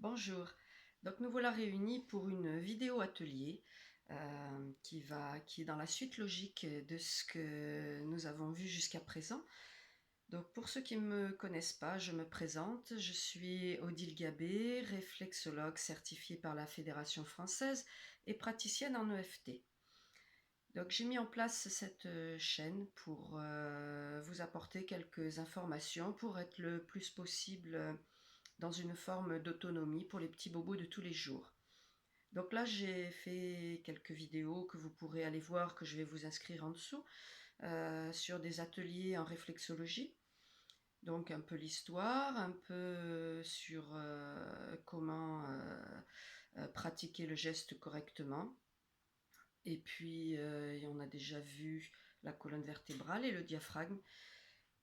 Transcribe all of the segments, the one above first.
Bonjour, donc nous voilà réunis pour une vidéo atelier qui est dans la suite logique de ce que nous avons vu jusqu'à présent. Donc pour ceux qui ne me connaissent pas, je me présente, je suis Odile Gabé, réflexologue certifiée par la Fédération française et praticienne en EFT. Donc j'ai mis en place cette chaîne pour vous apporter quelques informations pour être le plus possible dans une forme d'autonomie pour les petits bobos de tous les jours. Donc là, j'ai fait quelques vidéos que vous pourrez aller voir, que je vais vous inscrire en dessous, sur des ateliers en réflexologie. Donc un peu l'histoire, un peu sur comment pratiquer le geste correctement. Et puis, on a déjà vu la colonne vertébrale et le diaphragme.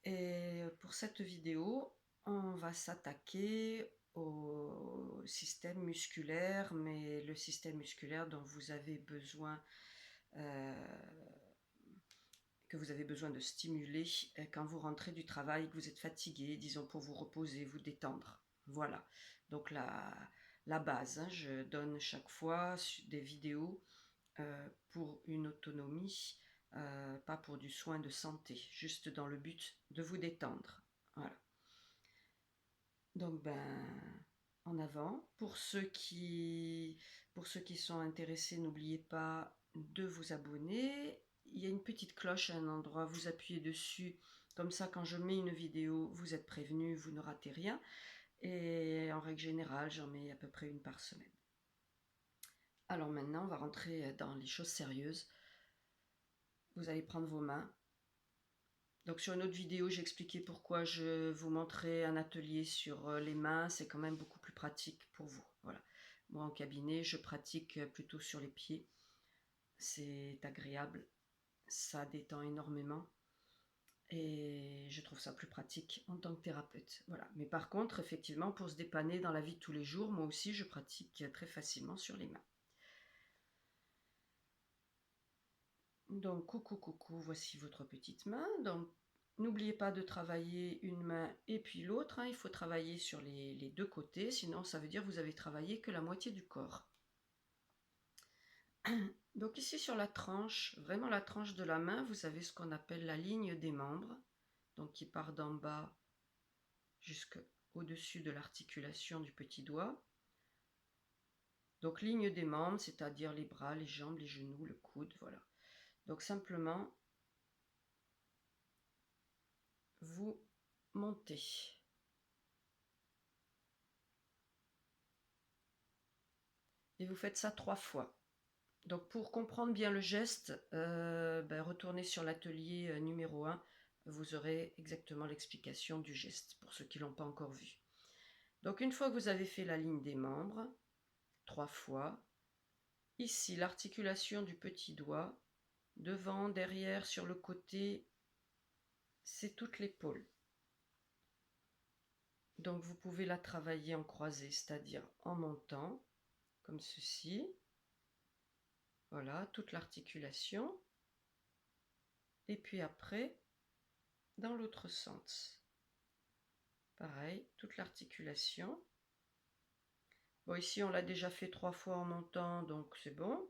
Et pour cette vidéo, on va s'attaquer au système musculaire, mais le système musculaire dont vous avez besoin, que vous avez besoin de stimuler quand vous rentrez du travail, que vous êtes fatigué, disons pour vous reposer, vous détendre. Voilà, donc la base, hein, je donne chaque fois des vidéos pour une autonomie, pas pour du soin de santé, juste dans le but de vous détendre. Voilà. Donc en avant. Pour ceux qui sont intéressés, n'oubliez pas de vous abonner. Il y a une petite cloche à un endroit, vous appuyez dessus. Comme ça, quand je mets une vidéo, vous êtes prévenus, vous ne ratez rien. Et en règle générale, j'en mets à peu près une par semaine. Alors maintenant, on va rentrer dans les choses sérieuses. Vous allez prendre vos mains. Donc sur une autre vidéo, j'ai expliqué pourquoi je vous montrais un atelier sur les mains. C'est quand même beaucoup plus pratique pour vous. Voilà. Moi en cabinet, je pratique plutôt sur les pieds. C'est agréable, ça détend énormément et je trouve ça plus pratique en tant que thérapeute. Voilà. Mais par contre, effectivement, pour se dépanner dans la vie de tous les jours, moi aussi, je pratique très facilement sur les mains. Donc, coucou, voici votre petite main. Donc, n'oubliez pas de travailler une main et puis l'autre. Hein. Il faut travailler sur les deux côtés, sinon ça veut dire que vous avez travaillé que la moitié du corps. Donc ici sur la tranche, vraiment la tranche de la main, vous avez ce qu'on appelle la ligne des membres, donc qui part d'en bas jusqu'au-dessus de l'articulation du petit doigt. Donc ligne des membres, c'est-à-dire les bras, les jambes, les genoux, le coude, voilà. Donc simplement, vous montez. Et vous faites ça 3 fois. Donc pour comprendre bien le geste, retournez sur l'atelier numéro 1, vous aurez exactement l'explication du geste, pour ceux qui ne l'ont pas encore vu. Donc une fois que vous avez fait la ligne des membres, 3 fois, ici l'articulation du petit doigt, devant, derrière, sur le côté, c'est toute l'épaule. Donc vous pouvez la travailler en croisée, c'est-à-dire en montant, comme ceci. Voilà, toute l'articulation. Et puis après, dans l'autre sens. Pareil, toute l'articulation. Bon, ici, on l'a déjà fait 3 fois en montant, donc c'est bon.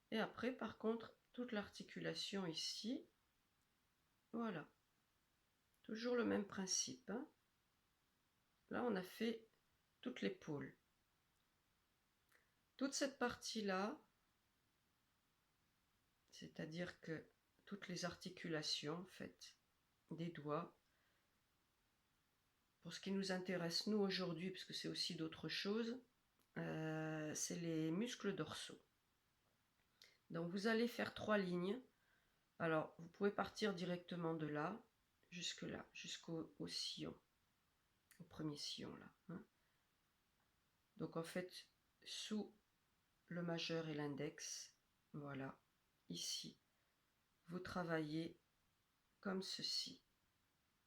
Et après, par contre, toute l'articulation ici. Voilà. Toujours le même principe. Hein. Là, on a fait toute l'épaule. Toute cette partie-là, c'est-à-dire que toutes les articulations, en fait, des doigts, pour ce qui nous intéresse, nous, aujourd'hui, parce que c'est aussi d'autres choses, c'est les muscles dorsaux. Donc vous allez faire 3 lignes. Alors vous pouvez partir directement de là, jusqu'au sillon, au premier sillon là. Hein. Donc en fait, sous le majeur et l'index, voilà, ici, vous travaillez comme ceci,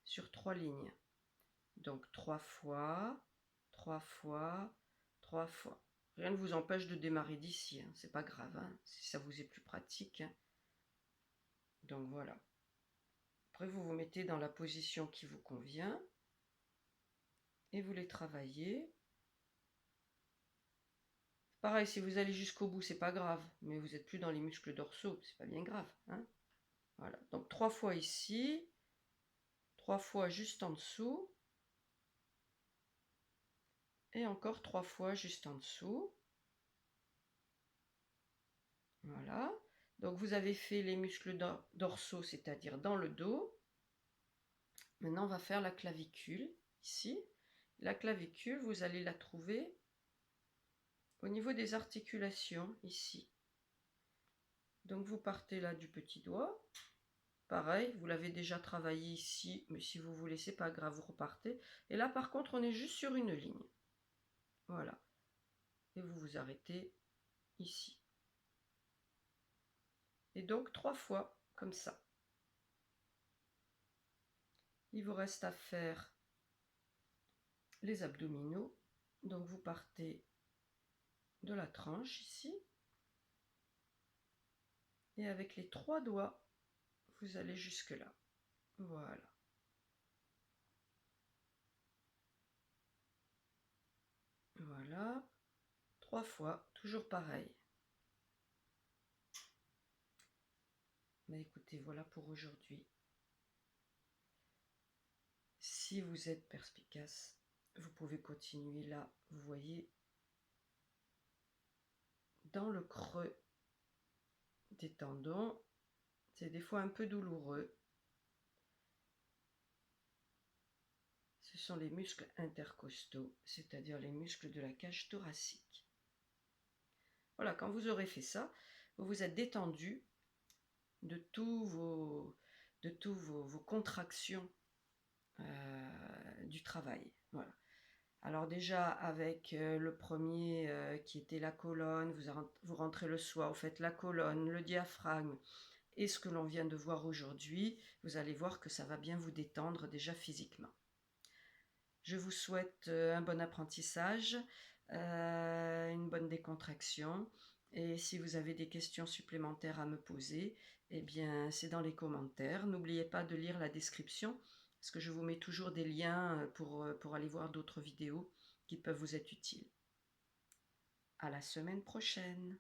sur 3 lignes. Donc 3 fois, 3 fois, 3 fois. Rien ne vous empêche de démarrer d'ici, hein. C'est pas grave, hein, si ça vous est plus pratique. Hein. Donc voilà. Après, vous vous mettez dans la position qui vous convient et vous les travaillez Pareil, si vous allez jusqu'au bout, c'est pas grave, mais vous n'êtes plus dans les muscles dorsaux, c'est pas bien grave, hein. Voilà, donc 3 fois ici, 3 fois juste en dessous, et encore 3 fois juste en dessous. Voilà, donc vous avez fait les muscles dorsaux, c'est-à-dire dans le dos. Maintenant, on va faire la clavicule, ici. La clavicule, vous allez la trouver au niveau des articulations, ici. Donc vous partez là du petit doigt. Pareil, vous l'avez déjà travaillé ici, mais si vous voulez, c'est pas grave, vous repartez. Et là, par contre, on est juste sur une ligne. Voilà. Et vous vous arrêtez ici. Et donc 3 fois, comme ça. Il vous reste à faire les abdominaux. Donc vous partez de la tranche ici. Et avec les 3 doigts, vous allez jusque là. Voilà. Voilà. 3 fois, toujours pareil. Mais écoutez, voilà pour aujourd'hui. Si vous êtes perspicace, vous pouvez continuer là, vous voyez, dans le creux des tendons. C'est des fois un peu douloureux. Ce sont les muscles intercostaux, c'est-à-dire les muscles de la cage thoracique. Voilà, quand vous aurez fait ça, vous vous êtes détendu de tous vos contractions du travail. Voilà. Alors déjà avec le premier qui était la colonne, vous rentrez le soir, vous faites la colonne, le diaphragme et ce que l'on vient de voir aujourd'hui, vous allez voir que ça va bien vous détendre déjà physiquement. Je vous souhaite un bon apprentissage, une bonne décontraction. Et si vous avez des questions supplémentaires à me poser, eh bien, c'est dans les commentaires. N'oubliez pas de lire la description, parce que je vous mets toujours des liens pour aller voir d'autres vidéos qui peuvent vous être utiles. À la semaine prochaine!